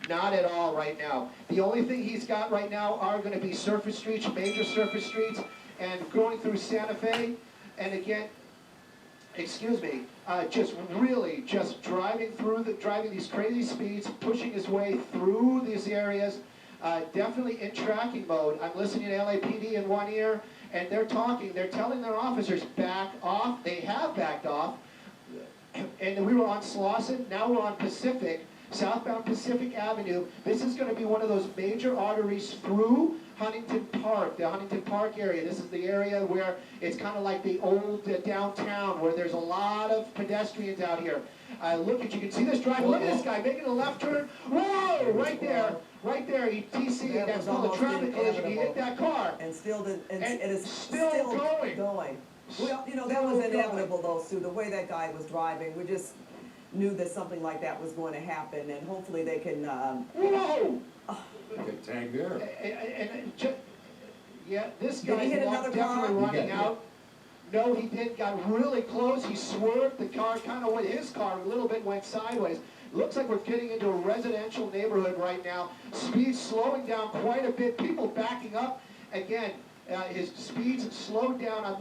Not at all right now. The only thing he's got right now are going to be surface streets, major surface streets, and going through Santa Fe. And again, excuse me, just really just driving these crazy speeds, pushing his way through these areas. Definitely in tracking mode. I'm listening to LAPD in one ear, and they're telling their officers, back off. They have backed off. And we were on Slauson, now we're on Pacific, southbound Pacific Avenue. This is going to be one of those major arteries through Huntington Park, the Huntington Park area. This is the area where it's kind of like the old downtown, where there's a lot of pedestrians out here. Look at, you can see this driver. Look at this guy making a left turn. Whoa, right there. Right there, he TC'd. That's called a traffic collision. He hit that car. And still did, and it is still going. Well, you know, that was inevitable though, Sue, the way that guy was driving. We just knew that something like that was going to happen, and hopefully they can, whoa! Get tagged there. Yeah, this guy's car? definitely running out. No, he did, got really close. He swerved. The car kind of went, his car a little bit went sideways. Looks like we're getting into a residential neighborhood right now. Speed slowing down quite a bit. People backing up. Again, his speeds slowed down. I'm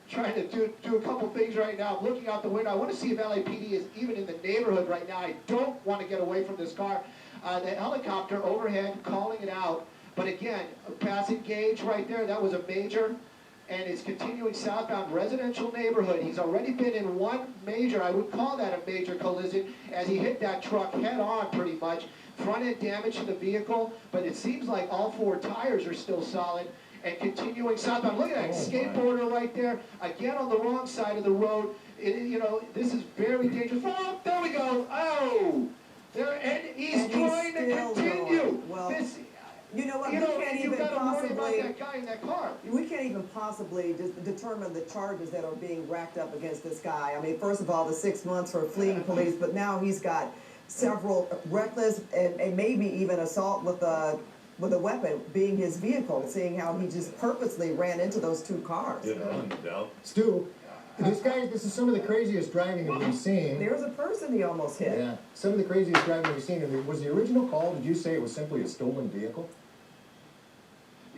trying to do a couple things right now. I'm looking out the window. I want to see if LAPD is even in the neighborhood right now. I don't want to get away from this car. The helicopter overhead calling it out. But again, passing gauge right there, that was a major. And it's continuing southbound residential neighborhood. He's already been in one major, I would call that a major collision, as he hit that truck head on pretty much. Front end damage to the vehicle, but it seems like all four tires are still solid. And continuing southbound, look at that skateboarder right there, again on the wrong side of the road. You know, this is very dangerous. Oh, there we go. Oh, there, and he's trying to continue. Well, you know what? You can't even possibly worry about that guy in that car. We can't even possibly determine the charges that are being racked up against this guy. I mean, first of all, the 6 months for fleeing police, but now he's got several reckless and maybe even assault with a weapon being his vehicle, seeing how he just purposely ran into those two cars. Yeah, no doubt. Stu, this is some of the craziest driving that we've seen. There's a person he almost hit. Yeah, some of the craziest driving we've seen. And was the original call, did you say it was simply a stolen vehicle?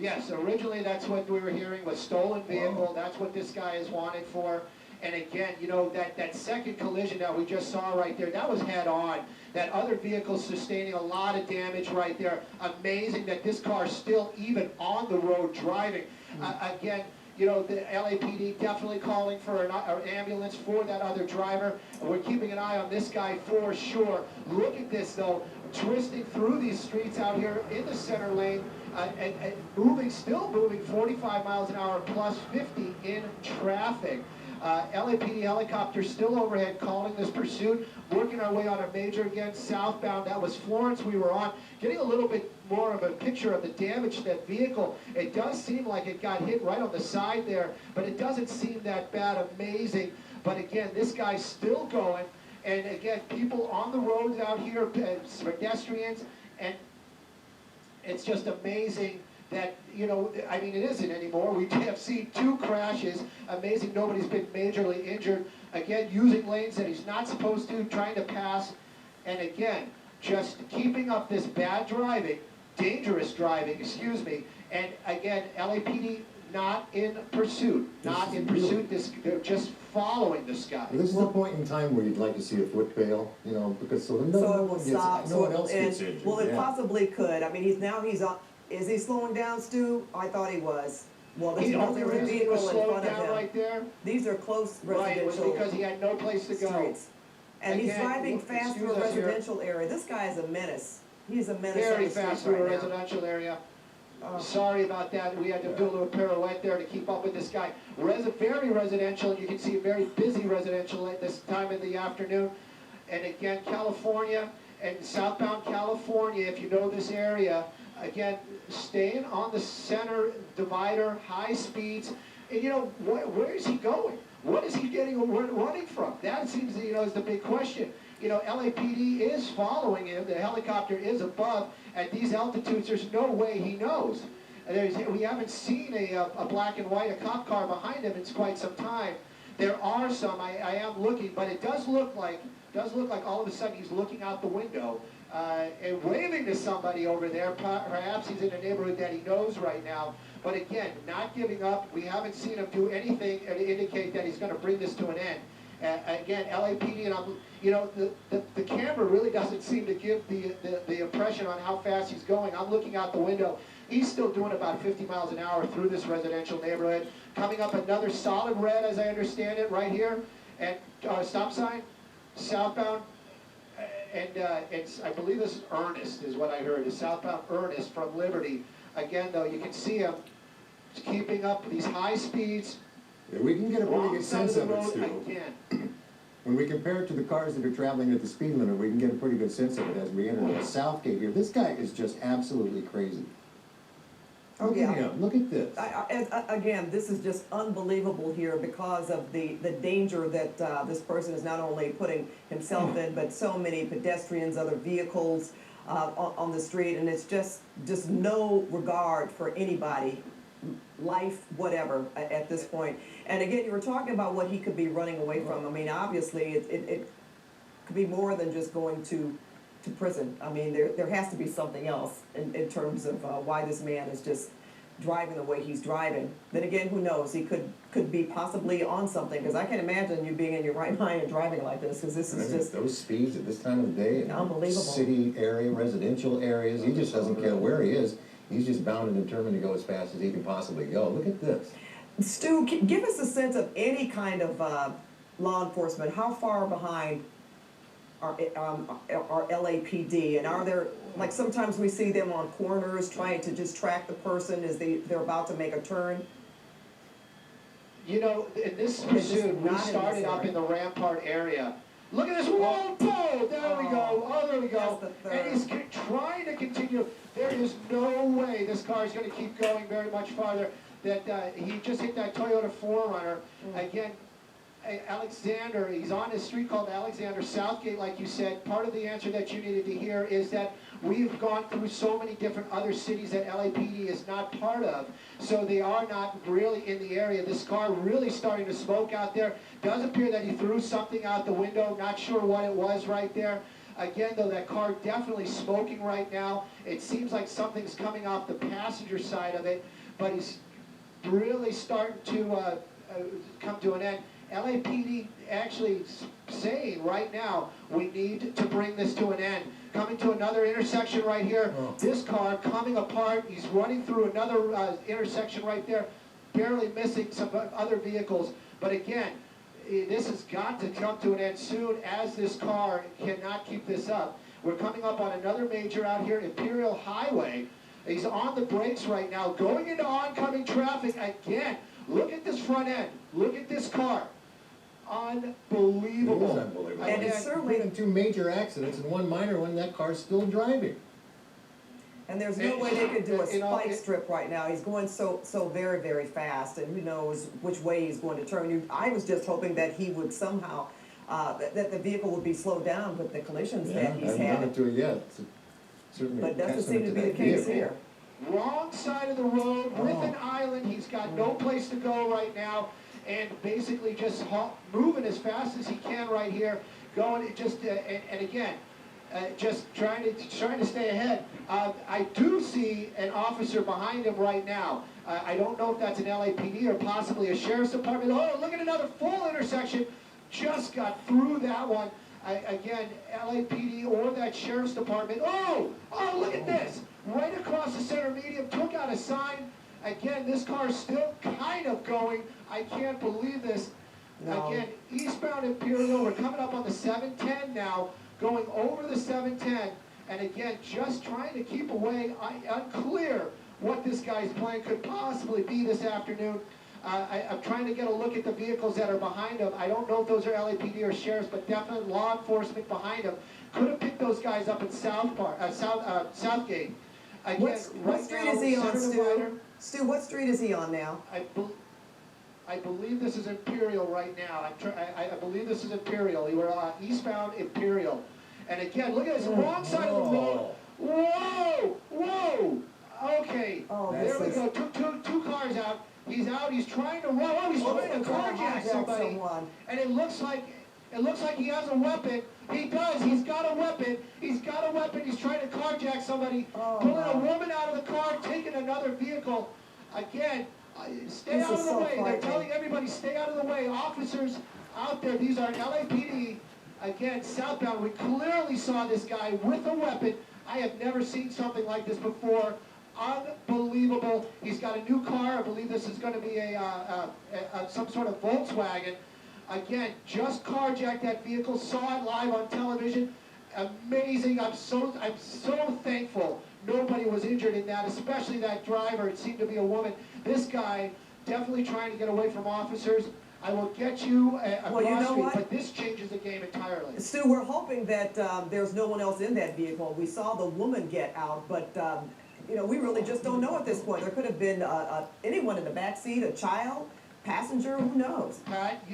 Yes, originally that's what we were hearing, was stolen vehicle. That's what this guy is wanted for. And again, you know, that second collision that we just saw right there, that was head on. That other vehicle sustaining a lot of damage right there. Amazing that this car is still even on the road driving. Again, you know, the LAPD definitely calling for an ambulance for that other driver. We're keeping an eye on this guy for sure. Look at this though, twisting through these streets out here in the center lane. And still moving 45 miles an hour plus 50 in traffic. LAPD helicopter still overhead calling this pursuit. Working our way on a major again, southbound. That was Florence we were on. Getting a little bit more of a picture of the damage to that vehicle. It does seem like it got hit right on the side there, but it doesn't seem that bad. Amazing. But again, this guy's still going. And again, people on the roads out here, pedestrians, and it's just amazing that, you know, I mean, it isn't anymore. We have seen 2 crashes. Amazing nobody's been majorly injured. Again, using lanes that he's not supposed to, trying to pass. And again, just keeping up this bad driving, dangerous driving, excuse me. And again, LAPD not in pursuit. Not in pursuit. They're just following this guy. Well, this is the point in time where you'd like to see a foot fail, you know, because no one else gets injured. Well, it possibly could. I mean, he's on. Is he slowing down, Stu? I thought he was. Well, there's a vehicle in front of him. Right there. These are close residential. Right, because he had no place to go. Streets. And he's driving fast through a residential area. This guy is a menace. He's a menace. Very fast through a residential area. Sorry about that. We had to do a little pirouette there to keep up with this guy. Very residential. You can see very busy residential at this time of the afternoon. And again, California and southbound California, if you know this area, again, staying on the center divider, high speeds. And you know, where is he going? What is he running from? That seems, you know, is the big question. You know, LAPD is following him. The helicopter is above. At these altitudes, there's no way he knows. We haven't seen a black and white, a cop car behind him in quite some time. There are some. I am looking, but it does look like all of a sudden he's looking out the window. and waving to somebody over there. Perhaps he's in a neighborhood that he knows right now. But again, not giving up. We haven't seen him do anything to indicate that he's going to bring this to an end. Again, LAPD, and the camera really doesn't seem to give the impression on how fast he's going. I'm looking out the window. He's still doing about 50 miles an hour through this residential neighborhood. Coming up another solid red, as I understand it, right here, and stop sign, southbound. And I believe this is Ernest, is what I heard, is southbound Ernest from Liberty. Again, though, you can see him keeping up these high speeds. Yeah, we can get a pretty good sense of it, Stu. Again. When we compare it to the cars that are traveling at the speed limit, we can get a pretty good sense of it as we enter the south gate here. This guy is just absolutely crazy. Look at him, look at this. Again, this is just unbelievable here because of the danger that this person is not only putting himself in, but so many pedestrians, other vehicles on the street, and it's just no regard for anybody, life, whatever, at this point. And again, you were talking about what he could be running away from. I mean, obviously, it could be more than just going to prison. I mean, there has to be something else in terms of why this man is just driving the way he's driving. Then again, who knows? He could be possibly on something, because I can imagine you being in your right mind and driving like this, because this is just those speeds at this time of the day, unbelievable. City area, residential areas, he just doesn't care where he is. He's just bound and determined to go as fast as he can possibly go. Look at this. Stu, give us a sense of any kind of law enforcement. How far behind are LAPD, and are there, like sometimes we see them on corners trying to just track the person as they're about to make a turn? You know, in this pursuit, we started up in the Rampart area. Look at this, whoa, boom, there we go, oh, there we go. And he's trying to continue. There is no way this car is going to keep going very much farther. That he just hit that Toyota 4Runner. Again, Alexander, he's on this street called Alexander Southgate, like you said. Part of the answer that you needed to hear is that we've gone through so many different other cities that LAPD is not part of, so they are not really in the area. This car really starting to smoke out there. Does appear that he threw something out the window, not sure what it was right there. Again, though, that car definitely smoking right now. It seems like something's coming off the passenger side of it, but he's really starting to come to an end. LAPD actually saying right now, we need to bring this to an end. Coming to another intersection right here. This car coming apart. He's running through another intersection right there, barely missing some other vehicles. But again, this has got to come to an end soon, as this car cannot keep this up. We're coming up on another major out here, Imperial Highway. He's on the brakes right now, going into oncoming traffic again. Look at this front end. Look at this car. Unbelievable. It is unbelievable. And it's certainly been in 2 major accidents and 1 minor one. That car's still driving. And there's no way they could do a spike strip right now. He's going so very, very fast, and who knows which way he's going to turn. I was just hoping that he would somehow, that the vehicle would be slowed down with the collisions that he's I haven't done had. it to it yet. Certainly, But it doesn't seem to be the case here. Wrong side of the road with an island. He's got no place to go right now, and basically just moving as fast as he can right here. Going just and again, just trying to stay ahead. I do see an officer behind him right now. I don't know if that's an LAPD or possibly a sheriff's department. Oh, look at another full intersection. Just got through that one. Again, LAPD or that sheriff's department. Oh, look at this. Right across the center median, took out a sign. Again, this car's still kind of going. I can't believe this. No. Again, eastbound Imperial, we're coming up on the 710 now, going over the 710. And again, just trying to keep away. Unclear what this guy's plan could possibly be this afternoon. I'm trying to get a look at the vehicles that are behind him. I don't know if those are LAPD or sheriffs, but definitely law enforcement behind him. Could have picked those guys up in Southgate. Again, What street is he on, Stu? Stu, what street is he on now? I believe this is Imperial right now. I believe this is Imperial. You were eastbound Imperial. And again, look at this, wrong side of the road. Whoa! Okay, there we go. Took two cars out. He's out. He's trying to run. Oh, he's trying to carjack somebody. And it looks like he has a weapon. He does. He's got a weapon. He's got a weapon. He's trying to carjack somebody, Oh, pulling a no. woman out of the car, taking another vehicle. Again, stay This out is of the so way. They're frightening. telling everybody, stay out of the way. Officers out there, these are LAPD. Again, southbound, we clearly saw this guy with a weapon. I have never seen something like this before. Unbelievable. He's got a new car. I believe this is going to be some sort of Volkswagen. Again, just carjacked that vehicle. Saw it live on television. Amazing. I'm so thankful nobody was injured in that, especially that driver. It seemed to be a woman. This guy definitely trying to get away from officers. I will get you Well, you across know street, what? but this changes the game entirely. Stu, we're hoping that there's no one else in that vehicle. We saw the woman get out, but you know, we really just don't know at this point. There could have been anyone in the back seat, a child, passenger, who knows? Pat,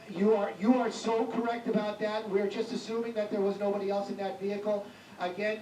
you are so correct about that. We're just assuming that there was nobody else in that vehicle. Again,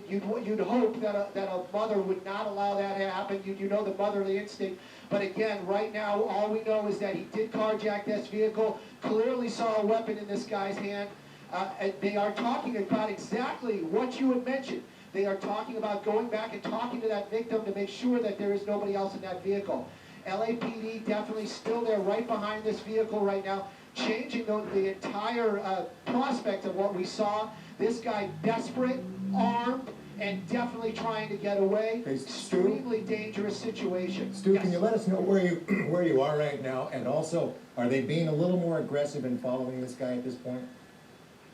you'd hope that a mother would not allow that to happen. You know the motherly instinct. But again, right now, all we know is that he did carjack this vehicle, clearly saw a weapon in this guy's hand. And they are talking about exactly what you had mentioned. They are talking about going back and talking to that victim to make sure that there is nobody else in that vehicle. LAPD definitely still there right behind this vehicle right now, changing the entire prospect of what we saw. This guy desperate, armed, and definitely trying to get away. Hey, Stu? Extremely dangerous situation. Stu, Yes. can you let us know where you are right now? And also, are they being a little more aggressive in following this guy at this point?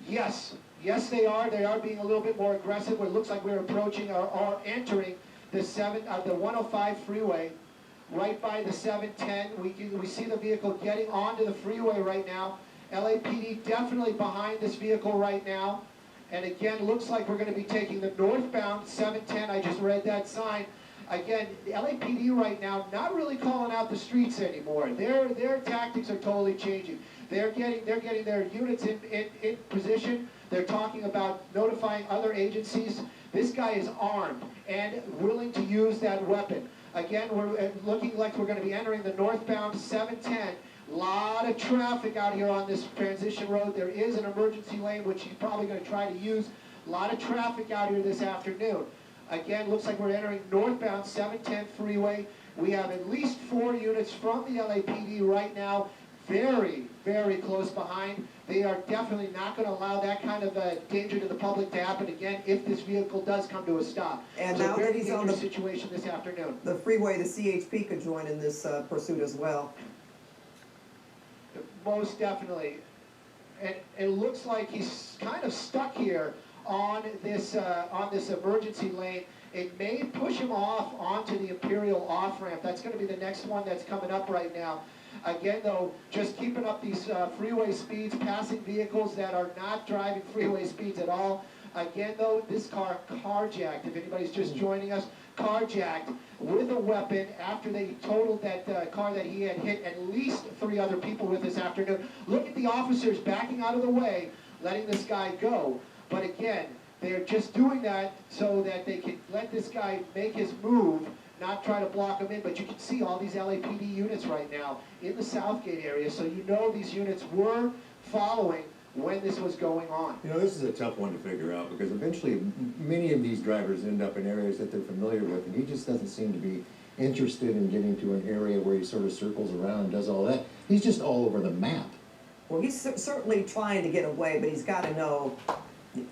Yes, yes they are. They are being a little bit more aggressive. It looks like we're approaching or entering the 105 freeway, right by the 710. We see the vehicle getting onto the freeway right now. LAPD definitely behind this vehicle right now. And again, looks like we're going to be taking the northbound 710. I just read that sign. Again, the LAPD right now not really calling out the streets anymore. Their tactics are totally changing. They're getting their units in position. They're talking about notifying other agencies. This guy is armed and willing to use that weapon. Again, we're looking like we're going to be entering the northbound 710. Lot of traffic out here on this transition road. There is an emergency lane, which he's probably going to try to use. A lot of traffic out here this afternoon. Again, looks like we're entering northbound 710 freeway. We have at least 4 units from the LAPD right now, very, very close behind. They are definitely not going to allow that kind of danger to the public to happen again if this vehicle does come to a stop. And so now very that he's on dangerous situation this afternoon. the freeway, the CHP could join in this pursuit as well. Most definitely. And it looks like he's kind of stuck here on this emergency lane. It may push him off onto the Imperial off-ramp. That's going to be the next one that's coming up right now. Again, though, just keeping up these freeway speeds, passing vehicles that are not driving freeway speeds at all. Again, though, this car carjacked. If anybody's just joining us, carjacked with a weapon after they totaled that car that he had hit at least 3 other people with this afternoon. Look at the officers backing out of the way, letting this guy go. But again, they're just doing that so that they can let this guy make his move, not try to block him in. But you can see all these LAPD units right now in the Southgate area, so you know these units were following when this was going on. You know, this is a tough one to figure out because eventually many of these drivers end up in areas that they're familiar with, and he just doesn't seem to be interested in getting to an area where he sort of circles around and does all that. He's just all over the map. Well, he's certainly trying to get away, but he's got to know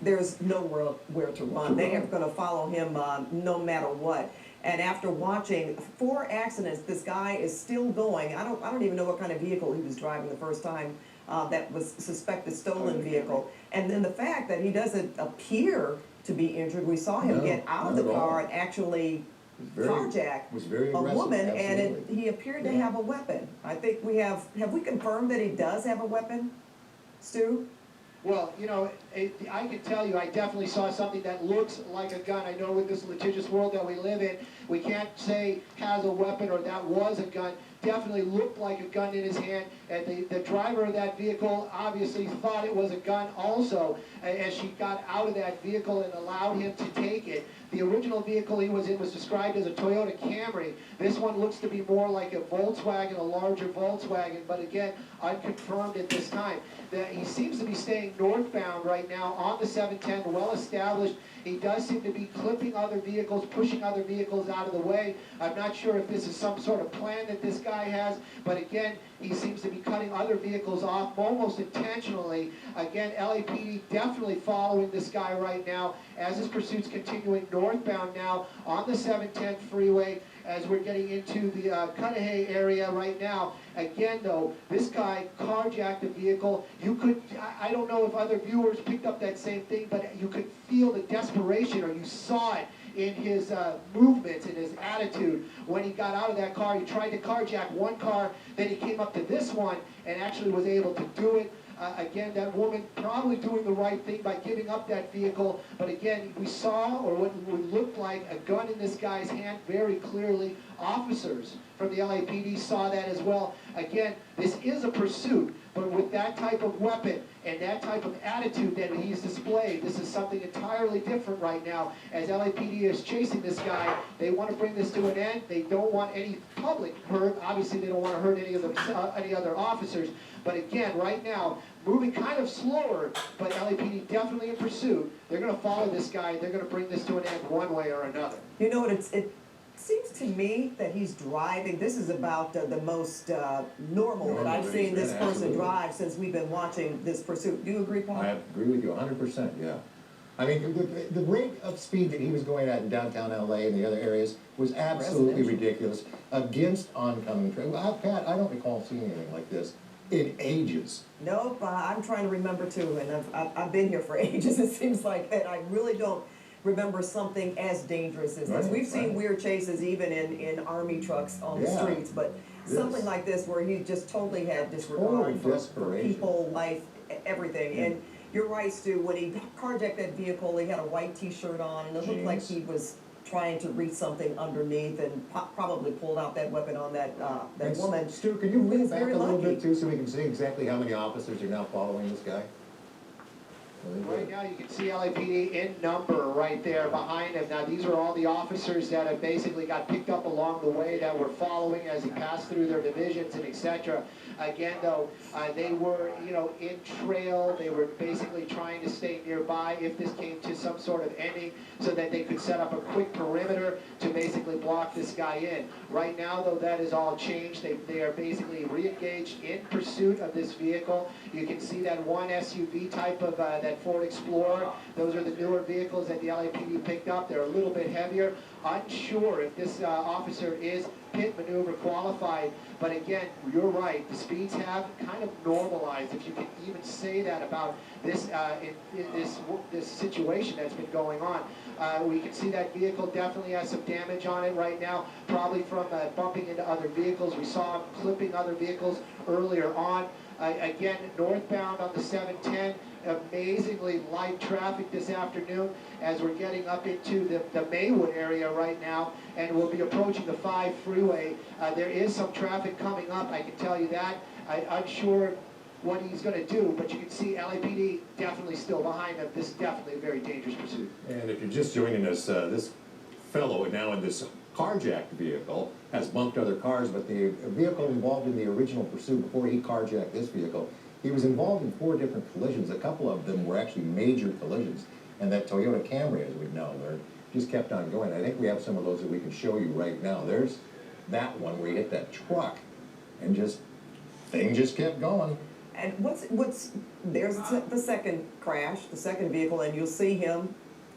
there's nowhere where to run. They are going to follow him no matter what. And after watching 4 accidents, this guy is still going. I don't even know what kind of vehicle he was driving the first time. That was suspected stolen vehicle. And then the fact that he doesn't appear to be injured. We saw him get out of the car and actually carjack a woman, and he appeared to have a weapon. I think have we confirmed that he does have a weapon, Stu? Well, you know, I can tell you, I definitely saw something that looks like a gun. I know with this litigious world that we live in, we can't say has a weapon or that was a gun. Definitely looked like a gun in his hand, and the driver of that vehicle obviously thought it was a gun also as she got out of that vehicle and allowed him to take it. The original vehicle he was in was described as a Toyota Camry. This one looks to be more like a Volkswagen, a larger Volkswagen, but again, unconfirmed at this time. that he seems to be staying northbound right now on the 710, well established. He does seem to be clipping other vehicles, pushing other vehicles out of the way. I'm not sure if this is some sort of plan that this guy has, but again, he seems to be cutting other vehicles off almost intentionally. Again, LAPD definitely following this guy right now as his pursuit's continuing northbound now on the 710 freeway as we're getting into the Cudahy area right now. Again though, this guy carjacked a vehicle. You could, I don't know if other viewers picked up that same thing, but you could feel the desperation, or you saw it in his movements, in his attitude. When he got out of that car, he tried to carjack one car, then he came up to this one and actually was able to do it. Again, that woman probably doing the right thing by giving up that vehicle, but again, we saw, or what looked like, a gun in this guy's hand very clearly. Officers from the LAPD saw that as well. Again, this is a pursuit, but with that type of weapon and that type of attitude that he's displayed, this is something entirely different right now. As LAPD is chasing this guy, they want to bring this to an end. They don't want any public hurt. Obviously, they don't want to hurt any of the any other officers. But again, right now, moving kind of slower, but LAPD definitely in pursuit. They're going to follow this guy. They're going to bring this to an end one way or another. You know what, it seems to me that he's driving, this is about the most normal that I've seen this person Absolutely. drive since we've been watching this pursuit. Do you agree, Paul? I agree with you 100%, yeah. I mean, the rate of speed that he was going at in downtown LA and the other areas was absolutely ridiculous against oncoming traffic. Pat, I don't recall seeing anything like this in ages. Nope, I'm trying to remember too, and I've been here for ages, it seems like, and I really don't remember something as dangerous as this. Right, We've seen right. weird chases even in army trucks on the Yeah. streets, but something like this where he just totally had disregard Total for desperation. people, life, everything. And you're right, Stu, when he carjacked that vehicle, he had a white t-shirt on, and it looked like he was trying to reach something underneath and probably pulled out that weapon on that And woman. Stu, can you who move was back very a little lucky. bit too so we can see exactly how many officers are now following this guy? Right now, you can see LAPD in number right there behind him. Now, these are all the officers that have basically got picked up along the way that were following as he passed through their divisions and etc. Again, though, they were, you know, in trail. They were basically trying to stay nearby if this came to some sort of ending so that they could set up a quick perimeter to basically block this guy in. Right now, though, that is all changed. They are basically re-engaged in pursuit of this vehicle. You can see that one SUV type of that Ford Explorer. Those are the newer vehicles that the LAPD picked up. They're a little bit heavier. Unsure if this officer is pit maneuver qualified, but again, you're right. The speeds have kind of normalized, if you can even say that about this this situation that's been going on. We can see that vehicle definitely has some damage on it right now, probably from bumping into other vehicles. We saw him clipping other vehicles earlier on. Again, northbound on the 710, amazingly light traffic this afternoon as we're getting up into the Maywood area right now, and we'll be approaching the 5 freeway. There is some traffic coming up, I can tell you that. I'm sure what he's going to do, but you can see LAPD definitely still behind him. This is definitely a very dangerous pursuit. And if you're just joining us, this fellow now in this carjacked vehicle has bumped other cars, but the vehicle involved in the original pursuit before he carjacked this vehicle, he was involved in 4 different collisions. A couple of them were actually major collisions. And that Toyota Camry, as we know, just kept on going. I think we have some of those that we can show you right now. There's that one where he hit that truck and thing just kept going. And there's the second crash, the second vehicle, and you'll see him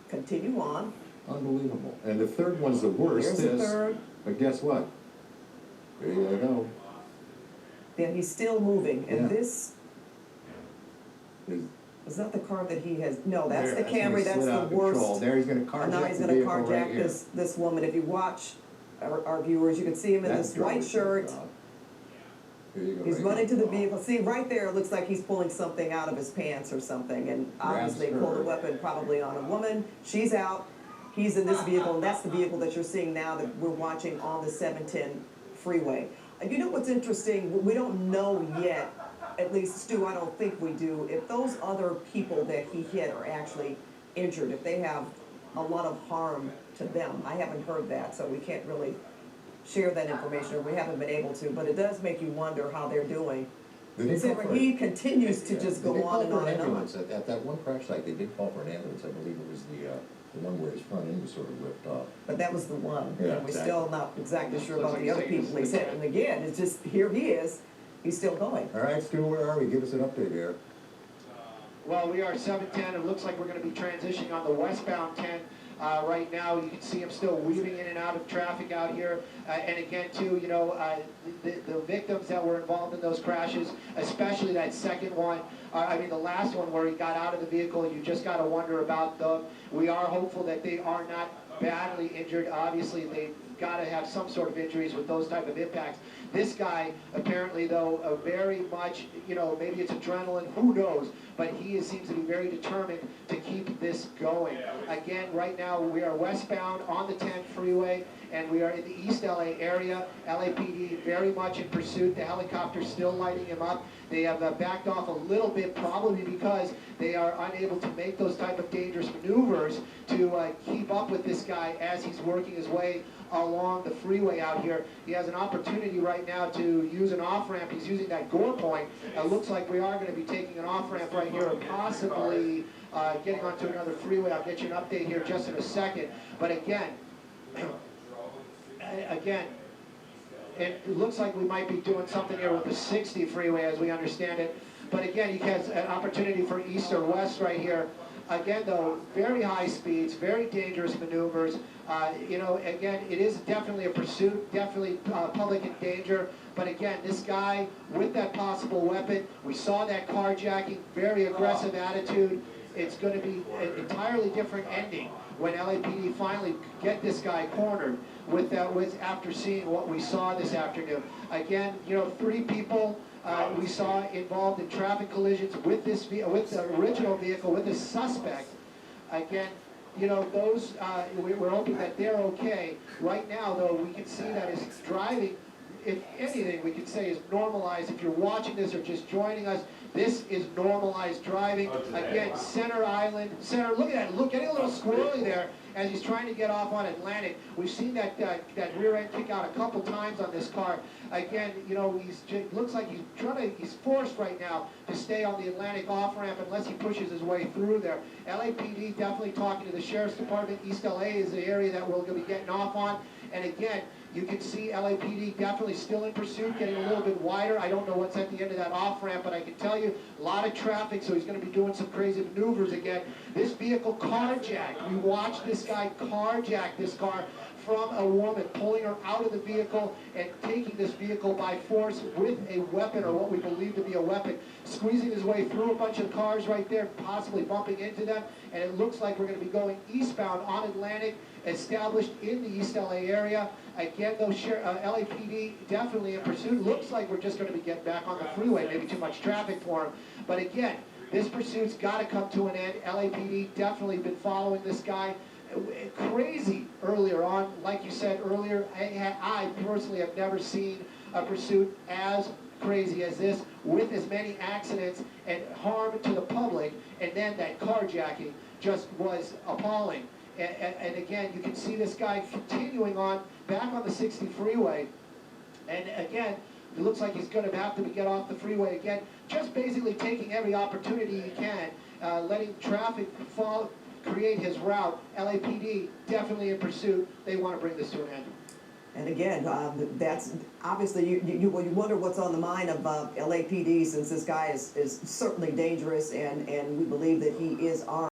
continue on. Unbelievable. And the third one's the worst. There's the third. But guess what? There you go. Then he's still moving, and Yeah. this Is not the car that he has. No, that's the when Camry. he That's slid out the of control. worst. There he's going to And now carjack he's the going to vehicle right carjack here. this woman. If you watch our viewers, you can see him in That's this white driving shirt. job. Here you go, He's right running here. to the vehicle. See, right there, it looks like he's pulling something out of his pants or something, and obviously Grabs pulled a her. weapon probably on a woman. She's out. He's in this vehicle, and that's the vehicle that you're seeing now that we're watching on the 710 freeway. And you know what's interesting? We don't know yet, at least Stu, I don't think we do, if those other people that he hit are actually injured, if they have a lot of harm to them. I haven't heard that, so we can't really share that information, or we haven't been able to, but it does make you wonder how they're doing They did call for He continues to just They go did on call and for on an and on. ambulance. At that one crash site, they did call for an ambulance. I believe it was the one where his front end was sort of ripped off. But that was the one, Yeah, and we're exactly. still not exactly sure Looks about like the other he's taking people he's this hit. And again, it's just, here he is, he's still going. All right, Stu, where are we? Give us an update here. Well, we are 7:10. It looks like we're going to be transitioning on the westbound 10. Right now, you can see him still weaving in and out of traffic out here. And again, too, you know, the victims that were involved in those crashes, especially that second one, I mean, the last one where he got out of the vehicle, you just got to wonder about them. We are hopeful that they are not badly injured. Obviously, they've got to have some sort of injuries with those type of impacts. This guy, apparently, though, very much, you know, maybe it's adrenaline, who knows, but he seems to be very determined to keep this going. Again, right now, we are westbound on the 10 freeway, and we are in the East LA area. LAPD very much in pursuit. The helicopter's still lighting him up. They have backed off a little bit, probably because they are unable to make those type of dangerous maneuvers to keep up with this guy as he's working his way along the freeway out here. He has an opportunity right now to use an off-ramp. He's using that gore point. It looks like we are going to be taking an off-ramp right here and possibly getting onto another freeway. I'll get you an update here just in a second. But again, it looks like we might be doing something here with the 60 freeway as we understand it. But again, he has an opportunity for east or west right here. Again, though, very high speeds, very dangerous maneuvers. You know, again, it is definitely a pursuit, definitely public in danger. But again, this guy with that possible weapon, we saw that carjacking, very aggressive attitude. It's going to be an entirely different ending when LAPD finally get this guy cornered with after seeing what we saw this afternoon. Again, you know, 3 people we saw involved in traffic collisions with with the original vehicle, with the suspect. Again, you know, those we're hoping that they're okay. Right now, though, we can see that his driving, if anything, we can say is normalized. If you're watching this or just joining us, this is normalized driving. Again, Center Island, look at that, look, getting a little squirrely there as he's trying to get off on Atlantic. We've seen that rear end kick out a couple times on this car. Again, you know, looks like he's forced right now to stay on the Atlantic off ramp unless he pushes his way through there. LAPD definitely talking to the Sheriff's Department. East LA is the area that we're going to be getting off on. And again, you can see LAPD definitely still in pursuit, getting a little bit wider. I don't know what's at the end of that off-ramp, but I can tell you, a lot of traffic, so he's going to be doing some crazy maneuvers again. This vehicle carjacked. We watched this guy carjack this car from a woman, pulling her out of the vehicle and taking this vehicle by force with a weapon, or what we believe to be a weapon, squeezing his way through a bunch of cars right there, possibly bumping into them, and it looks like we're going to be going eastbound on Atlantic, established in the East LA area. Again, though, LAPD definitely in pursuit. Looks like we're just going to be getting back on the freeway, maybe too much traffic for him. But again, this pursuit's got to come to an end. LAPD definitely been following this guy. Crazy earlier on, like you said earlier, I personally have never seen a pursuit as crazy as this, with as many accidents and harm to the public, and then that carjacking just was appalling. And again, you can see this guy continuing on back on the 60 freeway, and again, it looks like he's going to have to get off the freeway again, just basically taking every opportunity he can, letting traffic create his route. LAPD definitely in pursuit. They want to bring this to an end. And again, that's obviously, you wonder what's on the mind of LAPD, since this guy is certainly dangerous, and we believe that he is armed.